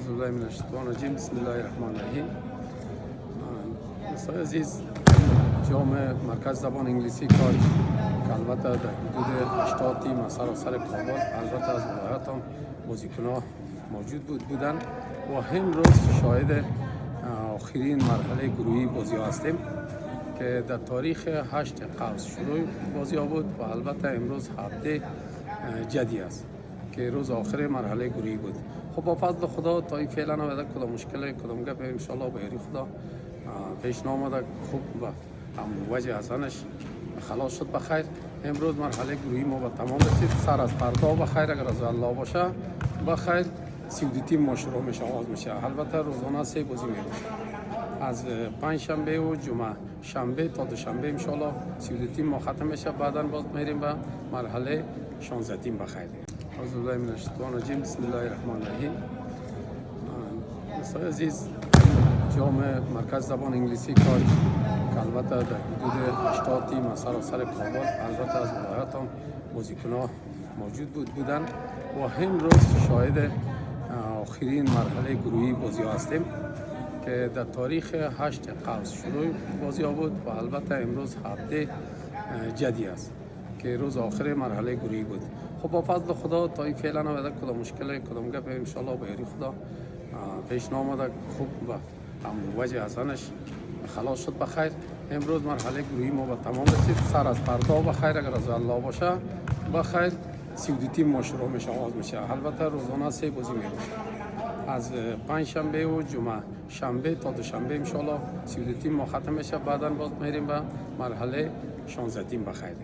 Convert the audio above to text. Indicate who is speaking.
Speaker 1: اعوذ بالله من الشیطان الرجیم. بسم الله الرحمن الرحیم. دوستان عزیز، جام مرکز زبان انگلیسی کار که البته در حدود 80 تیم از سراسر کابل، البته از ولایت هم بازیکن‌ها موجود بودن و امروز شاهد آخرین مرحله گروهی بازی هستیم که در تاریخ 8 قوس شروع بازی ها بود و البته امروز هفته جدی است که روز آخر مرحله گروهی بود. خب با فضل خدا تا این فعلا نمیده کدام مشکل کدام گپ ان شاء الله به یاری خدا پیش نامده خوب و وجه حسنش خلاص شد بخیر. امروز مرحله گروهی ما به تمام رسید. سر از فردا بخیر، اگر از الله باشه بخیر. 32 تیم ما شروع میشه، آغاز میشه. البته روزانه 3 بازی میشه، از پنج شنبه و جمعه شنبه تا دوشنبه ان شاء الله 32 تیم ما ختم میشه. بعدا باز میریم به مرحله 16 تیم بخیر. اعوذ بالله من الشیطان الرجیم. بسم الله الرحمن الرحیم. دوستان عزیز، جام مرکز زبان انگلیسی کار که البته در حدود 80 تیم از سراسر کابل، البته از ولایت هم بازیکن‌ها موجود بودن و امروز شاهد آخرین مرحله گروهی بازی هستیم که در تاریخ 8 قوس شروع بازی ها بود و البته امروز هفته جدی است که روز آخر مرحله گروهی بود. خب با فضل خدا تا این فعلا نمیده کدام مشکل کدام گپ ان شاء الله به یاری خدا پیش نامده خوب و وجه حسنش خلاص شد بخیر. امروز مرحله گروهی ما به تمام رسید. سر از فردا بخیر، اگر از الله باشه بخیر. 32 تیم ما شروع میشه، آغاز میشه. البته روزانه 3 بازی میشه، از پنج شنبه و جمعه شنبه تا دوشنبه ان شاء الله 32 تیم ما ختم میشه. بعدا باز میریم به مرحله 16 تیم بخیر.